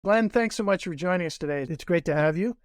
Glenn, thanks so much for joining us today. It's great to have you.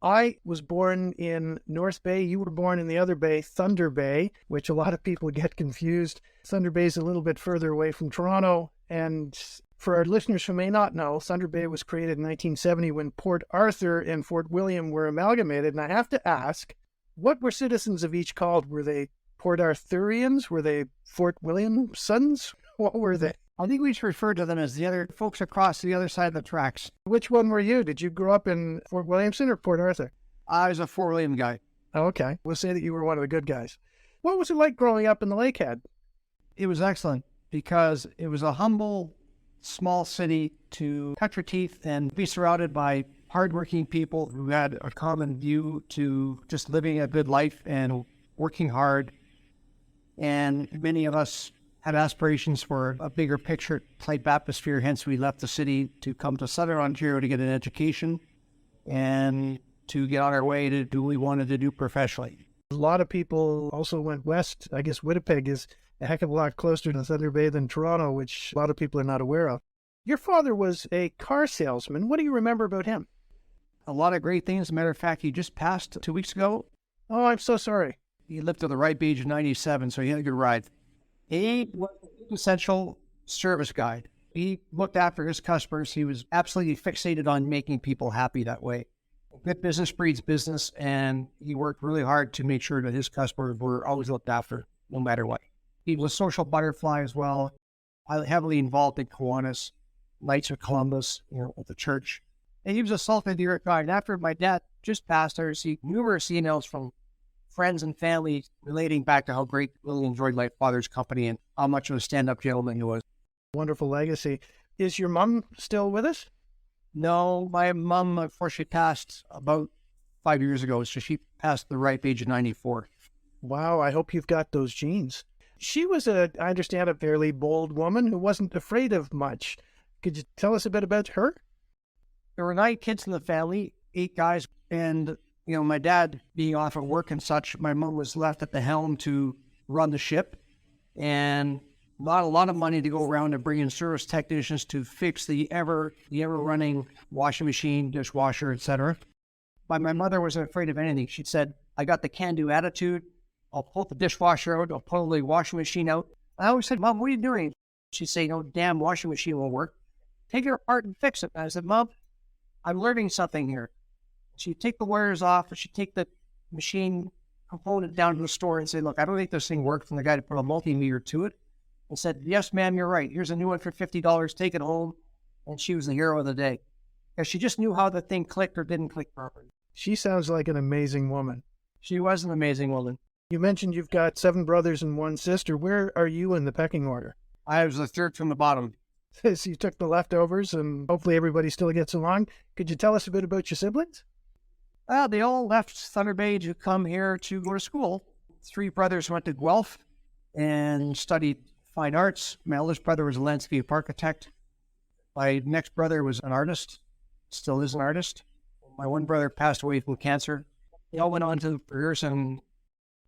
I was born in North Bay. You were born in the other bay, Thunder Bay, which a lot of people get confused. Thunder Bay is a little bit further away from Toronto. And for our listeners who may not know, Thunder Bay was created in 1970 when Port Arthur and Fort William were amalgamated. And I have to ask, what were citizens of each called? Were they Port Arthurians? Were they Fort Williamsons? What were they? I think we should refer to them as the other folks across the other side of the tracks. Which one were you? Did you grow up in Fort Williamson or Port Arthur? I was a Fort William guy. Oh, okay. We'll say that you were one of the good guys. What was it like growing up in the Lakehead? It was excellent because it was a humble, small city to cut your teeth and be surrounded by hardworking people who had a common view to just living a good life and working hard. And many of us had aspirations for a bigger picture type atmosphere. Hence, we left the city to come to Southern Ontario to get an education and to get on our way to do what we wanted to do professionally. A lot of people also went west. I guess Winnipeg is a heck of a lot closer to Thunder Bay than Toronto, which a lot of people are not aware of. Your father was a car salesman. What do you remember about him? A lot of great things. As a matter of fact, he just passed 2 weeks ago. Oh, I'm so sorry. He lived to the ripe age of 97, so he had a good ride. He was an essential service guy. He looked after his customers. He was absolutely fixated on making people happy that way. Good business breeds business, and he worked really hard to make sure that his customers were always looked after, no matter what. He was a social butterfly as well, heavily involved in Kiwanis, Knights of Columbus, at the church. And he was a self-endearing guy. And after my dad just passed, I received numerous emails from friends and family relating back to how great really enjoyed my father's company and how much of a stand-up gentleman he was. Wonderful legacy. Is your mom still with us? No, my mom unfortunately passed about 5 years ago, so she passed at the ripe age of 94. Wow, I hope you've got those genes. She was, I understand, a fairly bold woman who wasn't afraid of much. Could you tell us a bit about her? There were 9 kids in the family, 8 guys, and my dad being off at work and such, my mom was left at the helm to run the ship, and not a lot of money to go around and bring in service technicians to fix the ever running washing machine, dishwasher, etc. But my mother wasn't afraid of anything. She said, "I got the can-do attitude. I'll pull the dishwasher out. I'll pull the washing machine out." I always said, "Mom, what are you doing?" She'd say, "No, damn washing machine won't work. Take it apart and fix it." And I said, "Mom, I'm learning something here." She'd take the wires off, or she'd take the machine component down to the store and say, "Look, I don't think this thing works." And the guy to put a multimeter to it and said, "Yes, ma'am, you're right. Here's a new one for $50. Take it home." And she was the hero of the day because she just knew how the thing clicked or didn't click properly. She sounds like an amazing woman. She was an amazing woman. You mentioned you've got 7 brothers and 1 sister. Where are you in the pecking order? I was the third from the bottom. So you took the leftovers and hopefully everybody still gets along. Could you tell us a bit about your siblings? They all left Thunder Bay to come here to go to school. 3 brothers went to Guelph and studied fine arts. My eldest brother was a landscape architect. My next brother was an artist, still is an artist. My one brother passed away from cancer. They all went on to careers, and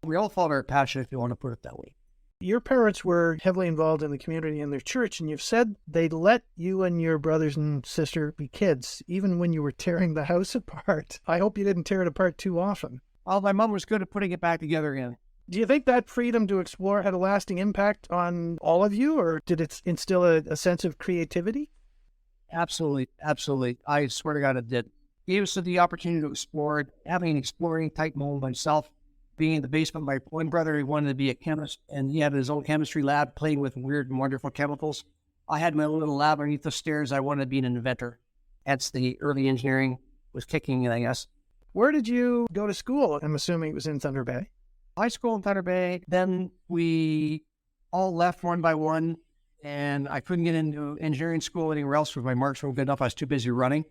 we all followed our passion, if you want to put it that way. Your parents were heavily involved in the community and their church, and you've said they let you and your brothers and sister be kids, even when you were tearing the house apart. I hope you didn't tear it apart too often. Well, my mom was good at putting it back together again. Do you think that freedom to explore had a lasting impact on all of you, or did it instill a sense of creativity? Absolutely, absolutely. I swear to God it did. It gave us the opportunity to explore, having an exploring type moment myself. Being in the basement, my one brother, he wanted to be a chemist, and he had his own chemistry lab playing with weird and wonderful chemicals. I had my own little lab underneath the stairs. I wanted to be an inventor. Hence the early engineering was kicking in, I guess. Where did you go to school? I'm assuming it was in Thunder Bay. High school in Thunder Bay. Then we all left one by one, and I couldn't get into engineering school anywhere else because my marks weren't good enough. I was too busy running.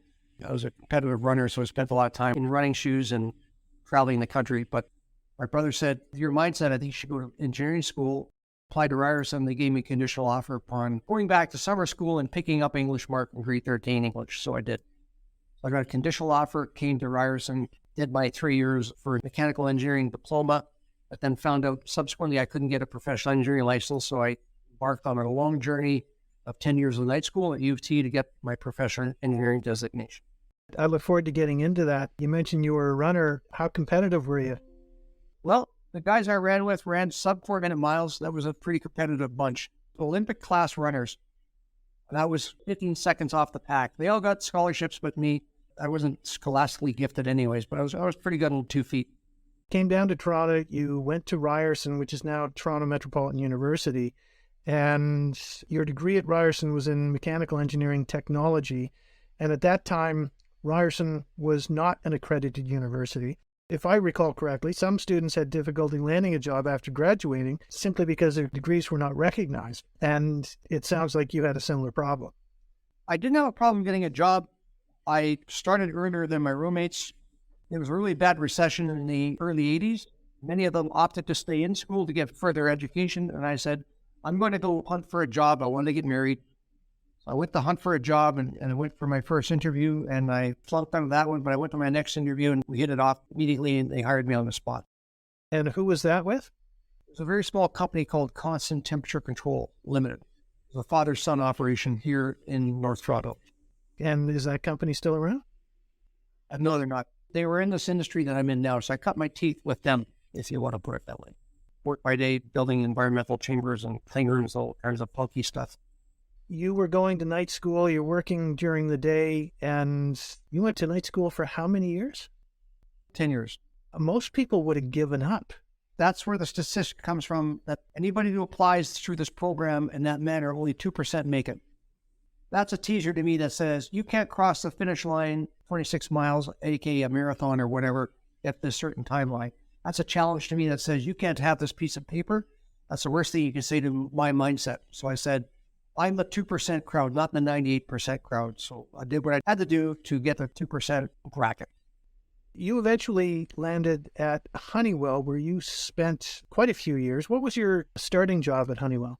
I was a competitive runner, so I spent a lot of time in running shoes and traveling the country. But my brother said, "Your mindset, I think you should go to engineering school." Applied to Ryerson. They gave me a conditional offer upon going back to summer school and picking up English mark in grade 13 English. So I did. So I got a conditional offer, came to Ryerson, did my 3 years for a mechanical engineering diploma, but then found out subsequently I couldn't get a professional engineering license. So I embarked on a long journey of 10 years of night school at U of T to get my professional engineering designation. I look forward to getting into that. You mentioned you were a runner. How competitive were you? Well, the guys I ran with ran sub 4-minute miles. That was a pretty competitive bunch. Olympic class runners. And I was 15 seconds off the pack. They all got scholarships, but me, I wasn't scholastically gifted anyways, but I was pretty good on 2 feet. Came down to Toronto. You went to Ryerson, which is now Toronto Metropolitan University. And your degree at Ryerson was in mechanical engineering technology. And at that time, Ryerson was not an accredited university. If I recall correctly, some students had difficulty landing a job after graduating simply because their degrees were not recognized. And it sounds like you had a similar problem. I didn't have a problem getting a job. I started earlier than my roommates. There was a really bad recession in the early 80s. Many of them opted to stay in school to get further education. And I said, I'm going to go hunt for a job. I want to get married. I went to hunt for a job and I went for my first interview and I flunked out of that one, but I went to my next interview and we hit it off immediately and they hired me on the spot. And who was that with? It was a very small company called Constant Temperature Control Limited. It was a father-son operation here in North Toronto. And is that company still around? No, they're not. They were in this industry that I'm in now, so I cut my teeth with them, if you want to put it that way. Work by day, building environmental chambers and clean rooms, all kinds of funky stuff. You were going to night school, you're working during the day, and you went to night school for how many years? 10 years. Most people would have given up. That's where the statistic comes from, that anybody who applies through this program in that manner, only 2% make it. That's a teaser to me that says you can't cross the finish line 26 miles, aka a marathon or whatever, at this certain timeline. That's a challenge to me that says you can't have this piece of paper. That's the worst thing you can say to my mindset. So I said, I'm the 2% crowd, not the 98% crowd. So I did what I had to do to get the 2% bracket. You eventually landed at Honeywell, where you spent quite a few years. What was your starting job at Honeywell?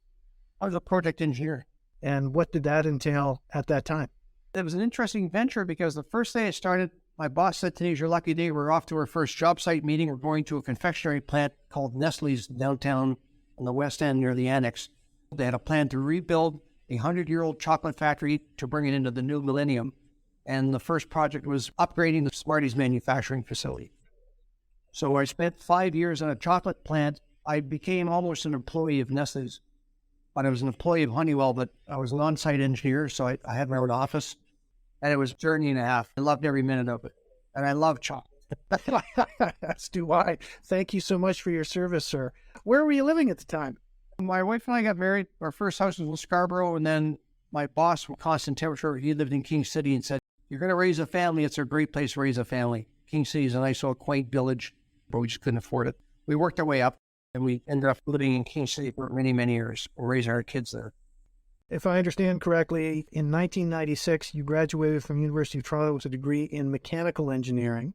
I was a project engineer. And what did that entail at that time? It was an interesting venture because the first day I started, my boss said, today's your lucky day. We're off to our first job site meeting. We're going to a confectionery plant called Nestle's downtown on the west end near the annex. They had a plan to rebuild a 100-year-old chocolate factory to bring it into the new millennium. And the first project was upgrading the Smarties manufacturing facility. So I spent 5 years in a chocolate plant. I became almost an employee of Nestle's, but I was an employee of Honeywell, but I was an on-site engineer, so I had my own office. And it was a journey and a half. I loved every minute of it. And I love chocolate. As do I. Thank you so much for your service, sir. Where were you living at the time? My wife and I got married. Our first house was in Scarborough, and then my boss from Constant Temperature, he lived in King City and said, you're going to raise a family. It's a great place to raise a family. King City is a nice old quaint village, but we just couldn't afford it. We worked our way up, and we ended up living in King City for many, many years. We're raising our kids there. If I understand correctly, in 1996, you graduated from University of Toronto with a degree in mechanical engineering.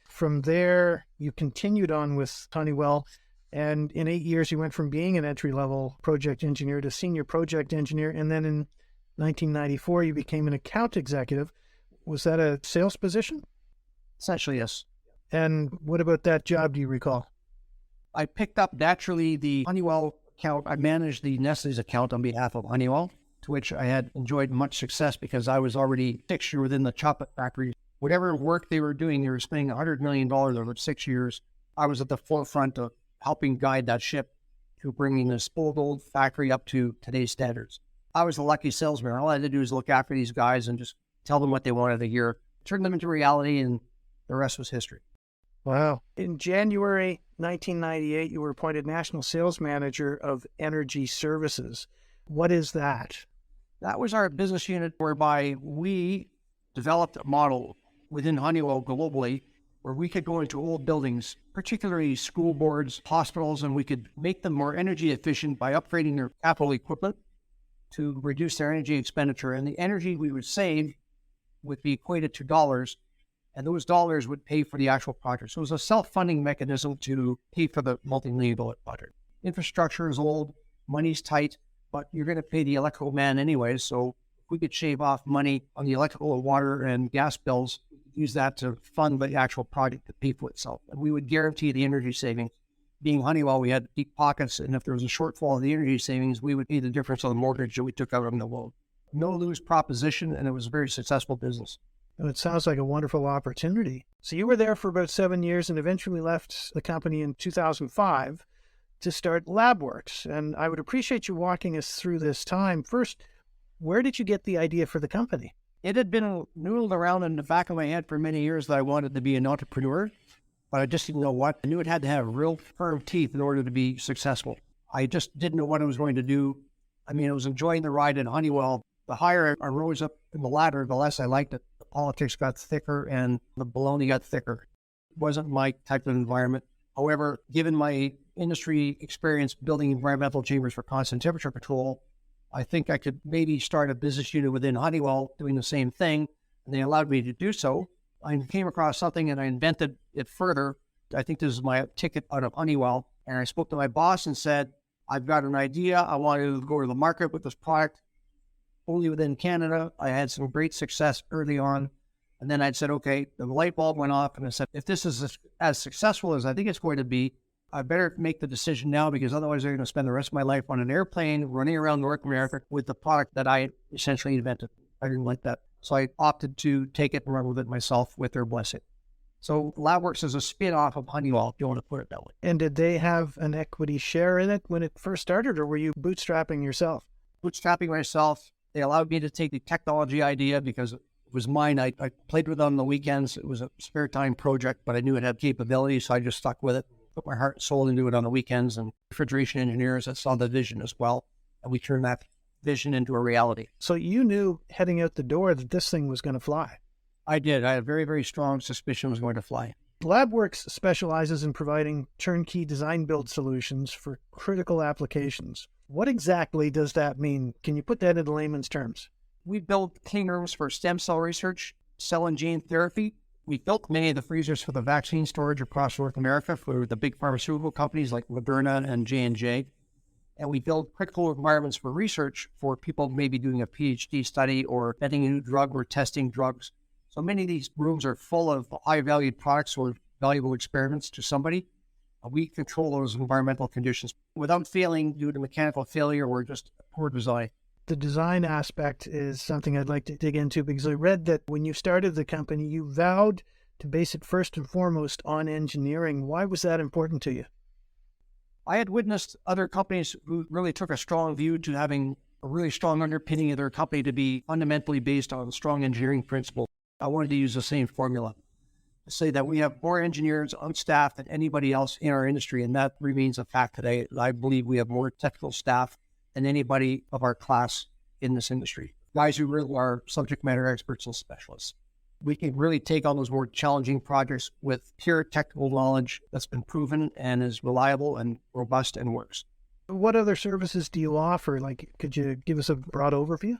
From there, you continued on with Honeywell, and in 8 years, you went from being an entry-level project engineer to senior project engineer, and then in 1994, you became an account executive. Was that a sales position? Essentially, yes. And what about that job do you recall? I picked up naturally the Honeywell account. I managed the Nestle's account on behalf of Honeywell, to which I had enjoyed much success because I was already 6 years within the chocolate factory. Whatever work they were doing, they were spending $100 million over 6 years. I was at the forefront of helping guide that ship to bringing this old factory up to today's standards. I was a lucky salesman. All I had to do was look after these guys and just tell them what they wanted to hear, turn them into reality, and the rest was history. Wow. In January 1998, you were appointed National Sales Manager of Energy Services. What is that? That was our business unit whereby we developed a model within Honeywell globally where we could go into old buildings, particularly school boards, hospitals, and we could make them more energy efficient by upgrading their capital equipment to reduce their energy expenditure. And the energy we would save would be equated to dollars, and those dollars would pay for the actual project. So it was a self-funding mechanism to pay for the multi-million-dollar project. Infrastructure is old, money's tight, but you're going to pay the electrical man anyway. So if we could shave off money on the electrical, water, and gas bills, use that to fund the actual project to pay for itself. And we would guarantee the energy savings. Being Honeywell, we had deep pockets, and if there was a shortfall in the energy savings, we would pay the difference on the mortgage that we took out on the loan. no-lose proposition, and it was a very successful business. And it sounds like a wonderful opportunity. So you were there for about 7 years and eventually left the company in 2005 to start Labworks. And I would appreciate you walking us through this time. First, where did you get the idea for the company? It had been noodled around in the back of my head for many years that I wanted to be an entrepreneur, but I just didn't know what. I knew it had to have real firm teeth in order to be successful. I just didn't know what I was going to do. I mean, I was enjoying the ride at Honeywell. The higher I rose up in the ladder, the less I liked it. The politics got thicker and the baloney got thicker. It wasn't my type of environment. However, given my industry experience building environmental chambers for constant temperature control, I think I could maybe start a business unit within Honeywell doing the same thing, and they allowed me to do so. I came across something and I invented it further. I think this is my ticket out of Honeywell. And I spoke to my boss and said, I've got an idea. I want to go to the market with this product only within Canada. I had some great success early on. And then I'd said, okay, the light bulb went off. And I said, if this is as successful as I think it's going to be, I better make the decision now, because otherwise I'm going to spend the rest of my life on an airplane running around North America with the product that I essentially invented. I didn't like that. So I opted to take it and run with it myself with their blessing. So Labworks is a spin-off of Honeywell, if you want to put it that way. And did they have an equity share in it when it first started, or were you bootstrapping yourself? Bootstrapping myself. They allowed me to take the technology idea because it was mine. I played with it on the weekends. It was a spare time project, but I knew it had capability, so I just stuck with it. Put my heart and soul into it on the weekends, and refrigeration engineers that saw the vision as well. And we turned that vision into a reality. So you knew heading out the door that this thing was going to fly. I did. I had a very, very strong suspicion it was going to fly. Labworks specializes in providing turnkey design build solutions for critical applications. What exactly does that mean? Can you put that into layman's terms? We built clean rooms for stem cell research, cell and gene therapy. We built many of the freezers for the vaccine storage across North America for the big pharmaceutical companies like Moderna and J&J. And we build critical environments for research for people maybe doing a PhD study or inventing a new drug or testing drugs. So many of these rooms are full of high-valued products or valuable experiments to somebody. We control those environmental conditions without failing due to mechanical failure or just poor design. The design aspect is something I'd like to dig into, because I read that when you started the company, you vowed to base it first and foremost on engineering. Why was that important to you? I had witnessed other companies who really took a strong view to having a really strong underpinning of their company to be fundamentally based on strong engineering principles. I wanted to use the same formula to say that we have more engineers on staff than anybody else in our industry, and that remains a fact today. I believe we have more technical staff than anybody of our class in this industry. Guys who really are subject matter experts and specialists. We can really take on those more challenging projects with pure technical knowledge that's been proven and is reliable and robust and works. What other services do you offer? Could you give us a broad overview?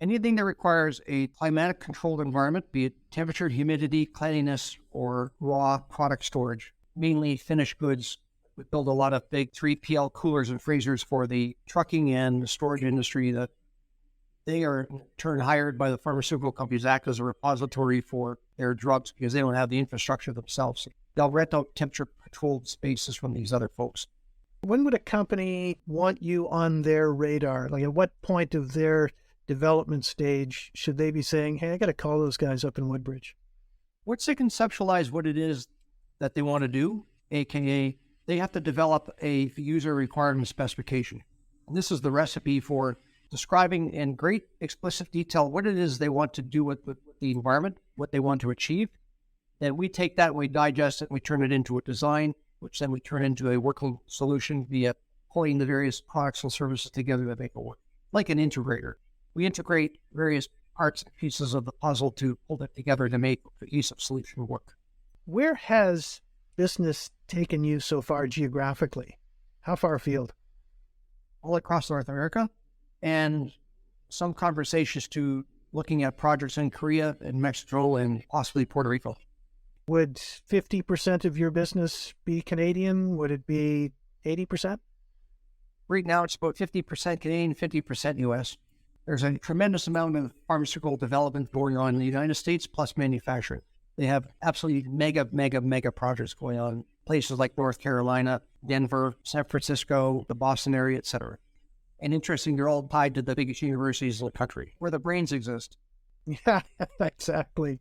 Anything that requires a climatic controlled environment, be it temperature, humidity, cleanliness, or raw product storage, mainly finished goods. We build a lot of big 3PL coolers and freezers for the trucking and the storage industry that they are in turn hired by the pharmaceutical companies to act as a repository for their drugs because they don't have the infrastructure themselves. They'll rent out temperature controlled spaces from these other folks. When would a company want you on their radar? At what point of their development stage should they be saying, hey, I got to call those guys up in Woodbridge? Once they conceptualize what it is that they want to do, AKA they have to develop a user requirement specification. And this is the recipe for describing in great explicit detail what it is they want to do with the environment, what they want to achieve. Then we take that and we digest it and we turn it into a design, which then we turn into a working solution via pulling the various products and services together to make it work. Like an integrator. We integrate various parts and pieces of the puzzle to pull it together to make a cohesive solution work. Where has business taken you so far geographically? How far afield? All across North America, and some conversations to looking at projects in Korea and Mexico and possibly Puerto Rico. Would 50% of your business be Canadian? Would it be 80%? Right now, it's about 50% Canadian, 50% U.S. There's a tremendous amount of pharmaceutical development going on in the United States, plus manufacturing. They have absolutely mega projects going on in places like North Carolina, Denver, San Francisco, the Boston area, etc. And interesting, they're all tied to the biggest universities in the country, where the brains exist. Yeah, exactly.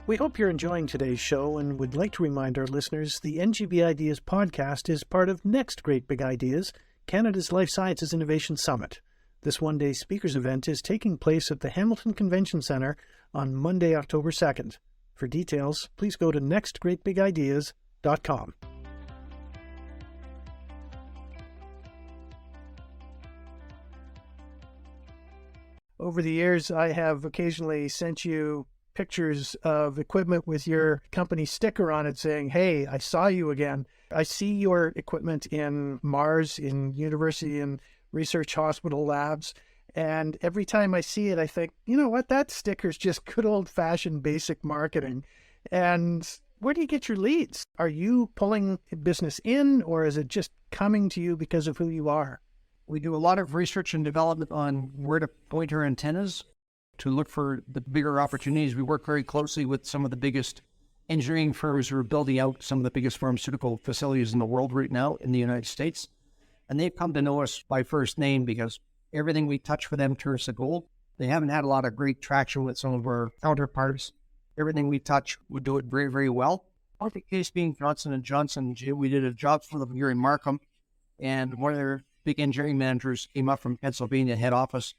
We hope you're enjoying today's show and would like to remind our listeners the NGB Ideas podcast is part of Next Great Big Ideas, Canada's Life Sciences Innovation Summit. This one-day speakers event is taking place at the Hamilton Convention Centre on Monday, October 2nd. For details, please go to nextgreatbigideas.com. Over the years, I have occasionally sent you pictures of equipment with your company sticker on it saying, hey, I saw you again. I see your equipment in Mars, in university and research hospital labs. And every time I see it, I think, you know what, that sticker's just good old-fashioned basic marketing. And where do you get your leads? Are you pulling business in, or is it just coming to you because of who you are? We do a lot of research and development on where to point our antennas to look for the bigger opportunities. We work very closely with some of the biggest engineering firms who are building out some of the biggest pharmaceutical facilities in the world right now in the United States. And they've come to know us by first name because everything we touch for them turns to gold. They haven't had a lot of great traction with some of our counterparts. Everything we touch, we do it very, very well. The case being Johnson & Johnson, we did a job for them here in Markham, and one of their big engineering managers came up from Pennsylvania head office,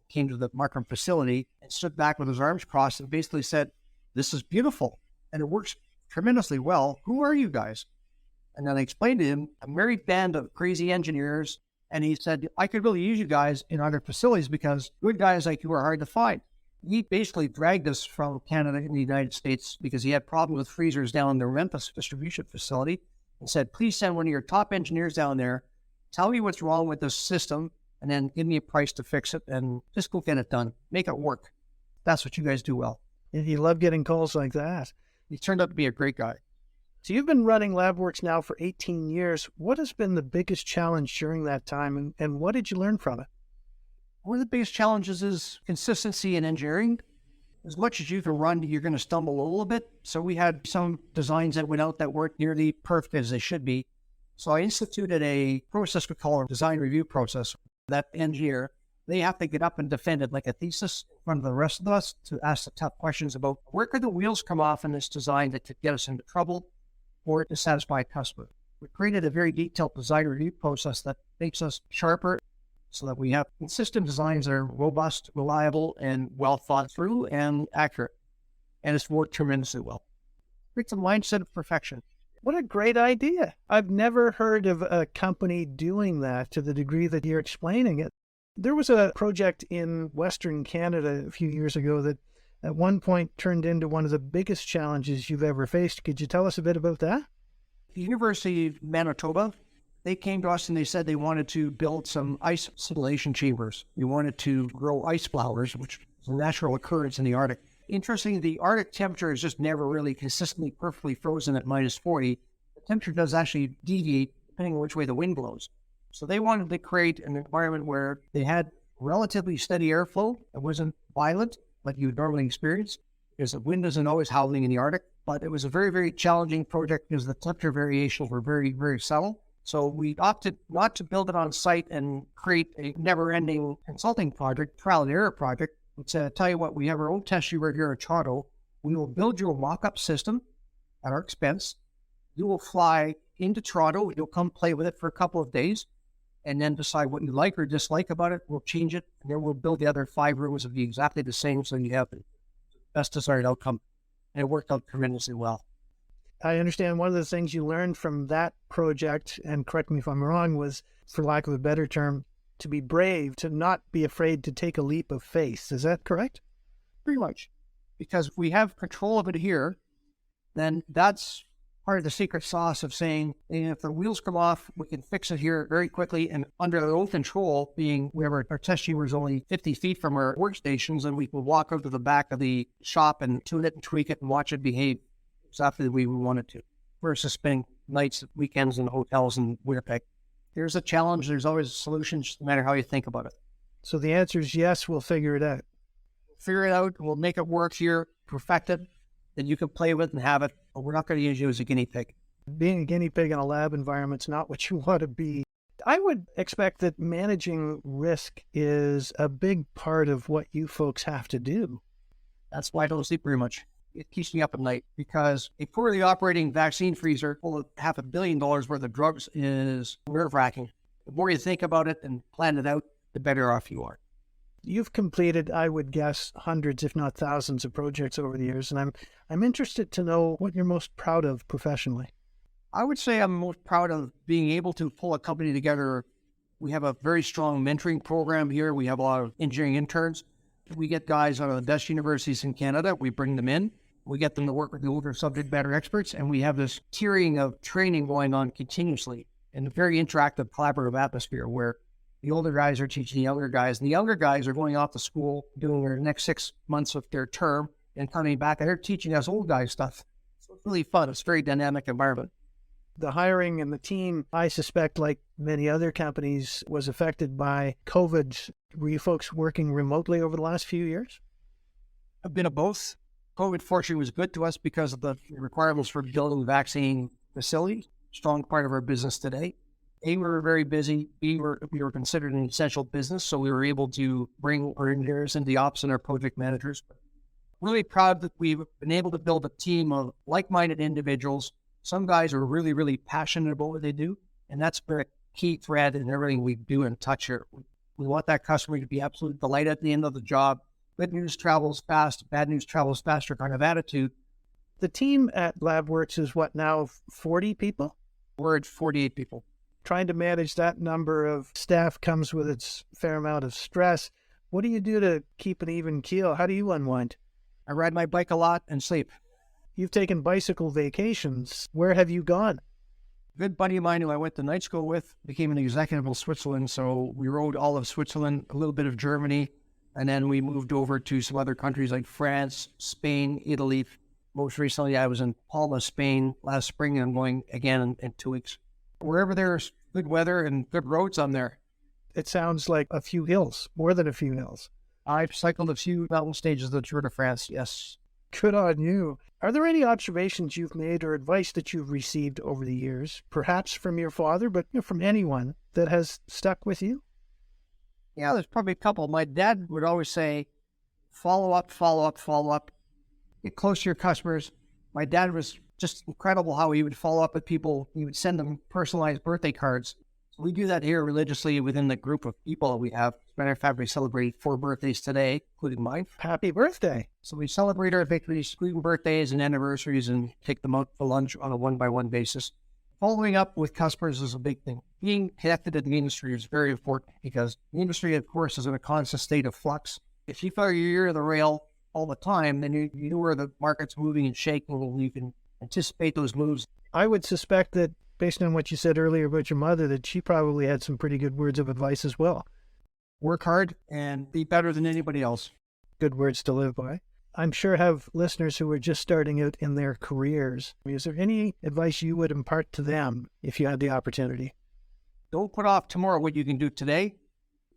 came to the Markham facility and stood back with his arms crossed and basically said, this is beautiful and it works tremendously well. Who are you guys? And then I explained to him, a married band of crazy engineers. And he said, I could really use you guys in other facilities because good guys like you are hard to find. He basically dragged us from Canada and the United States because he had problems with freezers down in the Memphis distribution facility and said, please send one of your top engineers down there, tell me what's wrong with this system, and then give me a price to fix it and just go get it done. Make it work. That's what you guys do well. You love getting calls like that. He turned out to be a great guy. So you've been running Labworks now for 18 years. What has been the biggest challenge during that time, and what did you learn from it? One of the biggest challenges is consistency in engineering. As much as you can run, you're going to stumble a little bit. So we had some designs that went out that weren't nearly perfect as they should be. So I instituted a process we call a design review process. That engineer, they have to get up and defend it like a thesis in front of the rest of us to ask the tough questions about where could the wheels come off in this design that could get us into trouble or to satisfy a customer. We created a very detailed design review process that makes us sharper so that we have consistent designs that are robust, reliable, and well thought through and accurate. And it's worked tremendously well. It's a mindset of perfection. What a great idea. I've never heard of a company doing that to the degree that you're explaining it. There was a project in Western Canada a few years ago that at one point turned into one of the biggest challenges you've ever faced. Could you tell us a bit about that? The University of Manitoba, they came to us and they said they wanted to build some ice scintillation chambers. We wanted to grow ice flowers, which is a natural occurrence in the Arctic. Interesting, the Arctic temperature is just never really consistently perfectly frozen at minus 40. The temperature does actually deviate depending on which way the wind blows. So they wanted to create an environment where they had relatively steady airflow. It wasn't violent like you would normally experience because the wind isn't always howling in the Arctic. But it was a very, very challenging project because the temperature variations were very, very subtle. So we opted not to build it on site and create a never-ending consulting project, trial and error project. It's tell you what, we have our own test tube right here in Toronto. We will build your mock-up system at our expense. You will fly into Toronto. You'll come play with it for a couple of days and then decide what you like or dislike about it. We'll change it, and then we'll build the other 5 rooms to be exactly the same so you have the best desired outcome. And it worked out tremendously well. I understand one of the things you learned from that project, and correct me if I'm wrong, was, for lack of a better term, to be brave, to not be afraid to take a leap of faith. Is that correct? Pretty much. Because if we have control of it here, then that's part of the secret sauce of saying, if the wheels come off, we can fix it here very quickly and under our own control, being we have our test chamber is only 50 feet from our workstations, and we can walk out to the back of the shop and tune it and tweak it and watch it behave exactly the way we want it to, versus spending nights, weekends in hotels in Winnipeg. There's a challenge. There's always a solution, just no matter how you think about it. So the answer is yes, we'll figure it out. Figure it out. We'll make it work here, perfect it, then you can play with and have it, but we're not going to use you as a guinea pig. Being a guinea pig in a lab environment's not what you want to be. I would expect that managing risk is a big part of what you folks have to do. That's why I don't sleep very much. It keeps me up at night because a poorly operating vaccine freezer full of $500 million worth of drugs is nerve-wracking. The more you think about it and plan it out, the better off you are. You've completed, I would guess, hundreds, if not thousands of projects over the years, and I'm interested to know what you're most proud of professionally. I would say I'm most proud of being able to pull a company together. We have a very strong mentoring program here. We have a lot of engineering interns. We get guys out of the best universities in Canada. We bring them in. We get them to work with the older subject matter experts, and we have this tiering of training going on continuously in a very interactive, collaborative atmosphere where the older guys are teaching the younger guys, and the younger guys are going off to school, doing their next 6 months of their term, and coming back, and they're teaching us old guys stuff. So it's really fun. It's a very dynamic environment. The hiring and the team, I suspect, like many other companies, was affected by COVID. Were you folks working remotely over the last few years? A bit of both. COVID, fortunately, was good to us because of the requirements for building vaccine facilities. Strong part of our business today. A, we were very busy. B, we were considered an essential business, so we were able to bring our engineers into the ops and our project managers. Really proud that we've been able to build a team of like-minded individuals. Some guys are really, really passionate about what they do, and that's a key thread in everything we do and touch here. We want that customer to be absolute delight at the end of the job. Good news travels fast, bad news travels faster kind of attitude. The team at Labworks is what now, 40 people? We're at 48 people. Trying to manage that number of staff comes with its fair amount of stress. What do you do to keep an even keel? How do you unwind? I ride my bike a lot and sleep. You've taken bicycle vacations. Where have you gone? A good buddy of mine who I went to night school with became an executive of Switzerland, so we rode all of Switzerland, a little bit of Germany, and then we moved over to some other countries like France, Spain, Italy. Most recently, I was in Palma, Spain last spring, and I'm going again in 2 weeks. Wherever there's good weather and good roads, I'm there. It sounds like a few hills, more than a few hills. I've cycled a few mountain stages of the Tour de France, yes. Good on you. Are there any observations you've made or advice that you've received over the years, perhaps from your father, but from anyone, that has stuck with you? Yeah, there's probably a couple. My dad would always say, follow up, follow up, follow up. Get close to your customers. My dad was just incredible how he would follow up with people. He would send them personalized birthday cards. So we do that here religiously within the group of people that we have. As a matter of fact, we celebrate 4 birthdays today, including mine. Happy birthday. So we celebrate our victories, including birthdays and anniversaries, and take them out for lunch on a one-by-one basis. Following up with customers is a big thing. Being connected to the industry is very important because the industry, of course, is in a constant state of flux. If you fire your ear to the rail all the time, then you know where the market's moving and shaking, and you can anticipate those moves. I would suspect that, based on what you said earlier about your mother, that she probably had some pretty good words of advice as well. Work hard and be better than anybody else. Good words to live by. I'm sure have listeners who are just starting out in their careers. Is there any advice you would impart to them if you had the opportunity? Don't put off tomorrow what you can do today.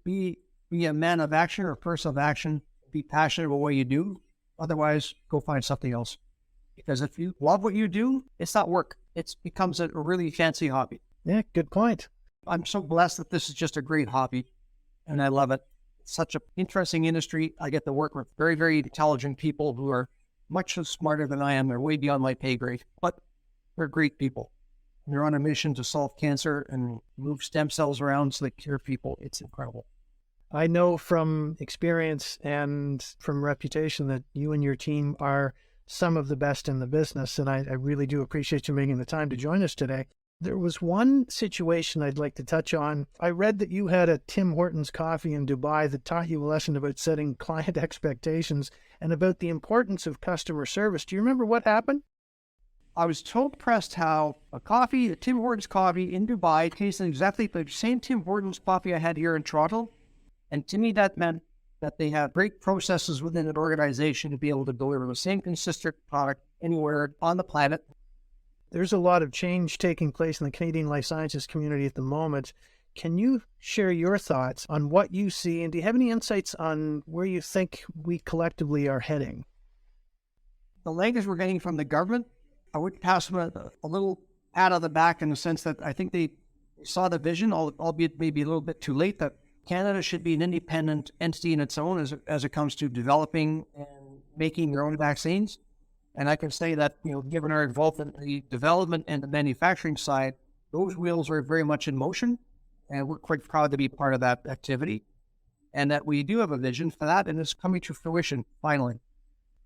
Be a man of action or a person of action. Be passionate about what you do. Otherwise, go find something else. Because if you love what you do, it's not work. It becomes a really fancy hobby. Yeah, good point. I'm so blessed that this is just a great hobby, and I love it. It's such an interesting industry. I get to work with very, very intelligent people who are much smarter than I am. They're way beyond my pay grade, but they're great people. They're on a mission to solve cancer and move stem cells around so they cure people. It's incredible. I know from experience and from reputation that you and your team are some of the best in the business, and I really do appreciate you making the time to join us today. There was one situation I'd like to touch on. I read that you had a Tim Hortons coffee in Dubai that taught you a lesson about setting client expectations and about the importance of customer service. Do you remember what happened? I was so impressed how a Tim Hortons coffee in Dubai tasted exactly the same Tim Hortons coffee I had here in Toronto. And to me, that meant that they have great processes within an organization to be able to deliver the same consistent product anywhere on the planet. There's a lot of change taking place in the Canadian life sciences community at the moment. Can you share your thoughts on what you see, and do you have any insights on where you think we collectively are heading? The language we're getting from the government, I would pass them a little pat on the back in the sense that I think they saw the vision, albeit maybe a little bit too late, that Canada should be an independent entity in its own as it comes to developing and making their own vaccines. And I can say that, given our involvement in the development and the manufacturing side, those wheels are very much in motion, and we're quite proud to be part of that activity. And that we do have a vision for that, and it's coming to fruition, finally.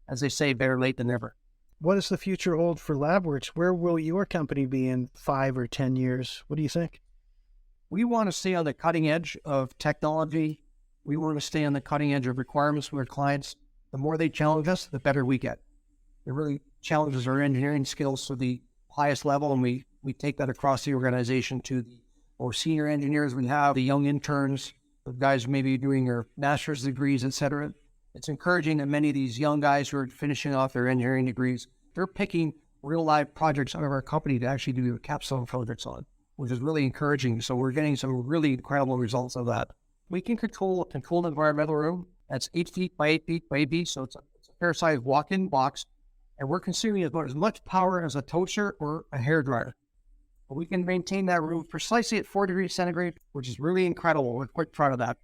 As they say, better late than never. What does the future hold for Labworks? Where will your company be in 5 or 10 years? What do you think? We want to stay on the cutting edge of technology. We want to stay on the cutting edge of requirements from our clients. The more they challenge us, the better we get. It really challenges our engineering skills to the highest level, and we take that across the organization to the more senior engineers we have, the young interns, the guys maybe doing their master's degrees, etc. It's encouraging that many of these young guys who are finishing off their engineering degrees, they're picking real live projects out of our company to actually do capstone projects on, which is really encouraging. So we're getting some really incredible results of that. We can control a controlled environmental room that's 8 feet by 8 feet by 8 feet, so it's a fair-sized walk-in box, and we're consuming about as much power as a toaster or a hairdryer. But we can maintain that room precisely at 4 degrees centigrade, which is really incredible. We're quite proud of that.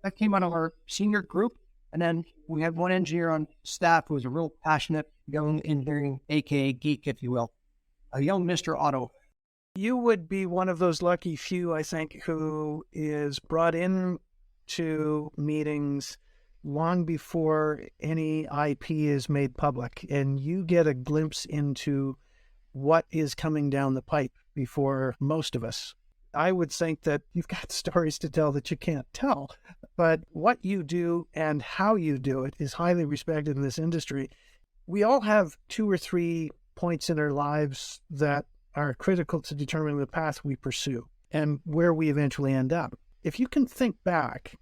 That came out of our senior group, and then we had one engineer on staff who was a real passionate young engineering, aka geek, if you will, a young Mr. Otto. You would be one of those lucky few, I think, who is brought in to meetings long before any IP is made public, and you get a glimpse into what is coming down the pipe before most of us. I would think that you've got stories to tell that you can't tell, but what you do and how you do it is highly respected in this industry. We all have 2 or 3 points in our lives that are critical to determining the path we pursue and where we eventually end up. If you can think back,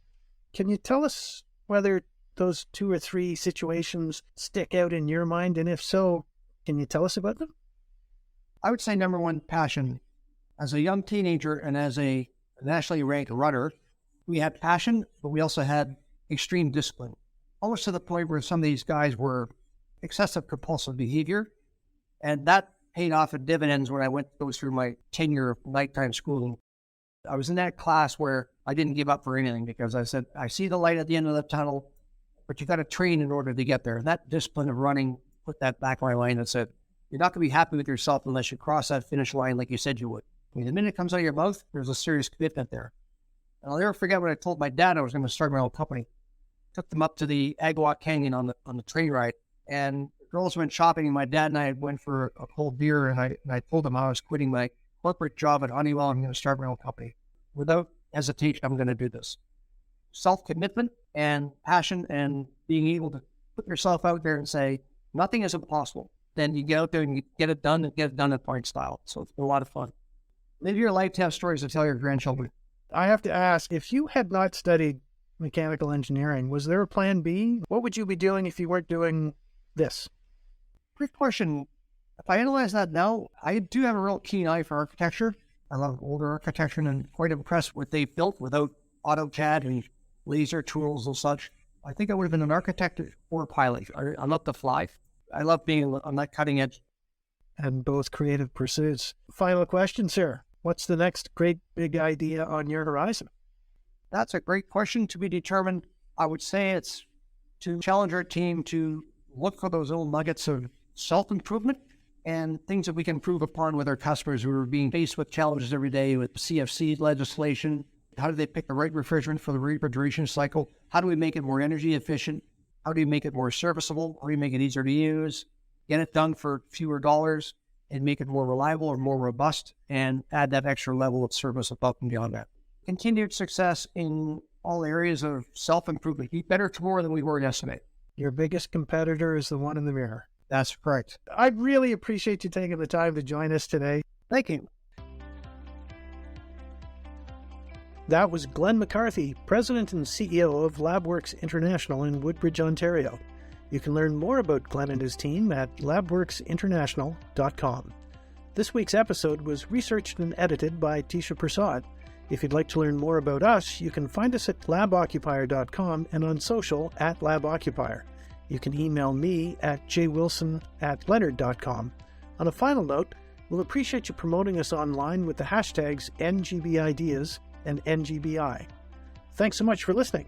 can you tell us whether those 2 or 3 situations stick out in your mind? And if so, can you tell us about them? I would say number one, passion. As a young teenager and as a nationally ranked runner, we had passion, but we also had extreme discipline. Almost to the point where some of these guys were excessive compulsive behavior. And that paid off in dividends when I went to go through my tenure of nighttime schooling. I was in that class where I didn't give up for anything because I said, I see the light at the end of the tunnel, but you got to train in order to get there. And that discipline of running put that back on my mind and said, you're not going to be happy with yourself unless you cross that finish line like you said you would. I mean, the minute it comes out of your mouth, there's a serious commitment there. And I'll never forget when I told my dad I was going to start my own company. Took them up to the Agawam Canyon on the train ride, and the girls went shopping, and my dad and I went for a cold beer, and I told them I was quitting my corporate job at Honeywell. I'm going to start my own company. Without hesitation, I'm going to do this. Self-commitment and passion and being able to put yourself out there and say, nothing is impossible. Then you get out there and you get it done in point style. So it's been a lot of fun. Live your life to have stories to tell your grandchildren. I have to ask, if you had not studied mechanical engineering, was there a plan B? What would you be doing if you weren't doing this? Great question. If I analyze that now, I do have a real keen eye for architecture. I love older architecture and quite impressed with what they've built without AutoCAD and laser tools and such. I think I would have been an architect or a pilot. I love to fly. I love being on that cutting edge. And both creative pursuits. Final question, sir. What's the next great big idea on your horizon? That's a great question to be determined. I would say it's to challenge our team to look for those little nuggets of self-improvement and things that we can improve upon with our customers who are being faced with challenges every day with CFC legislation. How do they pick the right refrigerant for the refrigeration cycle? How do we make it more energy efficient? How do you make it more serviceable? How do you make it easier to use? Get it done for fewer dollars and make it more reliable or more robust and add that extra level of service above and beyond that. Continued success in all areas of self-improvement. Be better tomorrow than we were yesterday. Your biggest competitor is the one in the mirror. That's correct. I really appreciate you taking the time to join us today. Thank you. That was Glenn McCarthy, President and CEO of Labworks International in Woodbridge, Ontario. You can learn more about Glenn and his team at labworksinternational.com. This week's episode was researched and edited by Tisha Prasad. If you'd like to learn more about us, you can find us at LabOccupier.com and on social at LabOccupier. You can email me at jwilson@leonard.com. On a final note, We'll appreciate you promoting us online with the hashtags NGBideas and NGBI. Thanks so much for listening.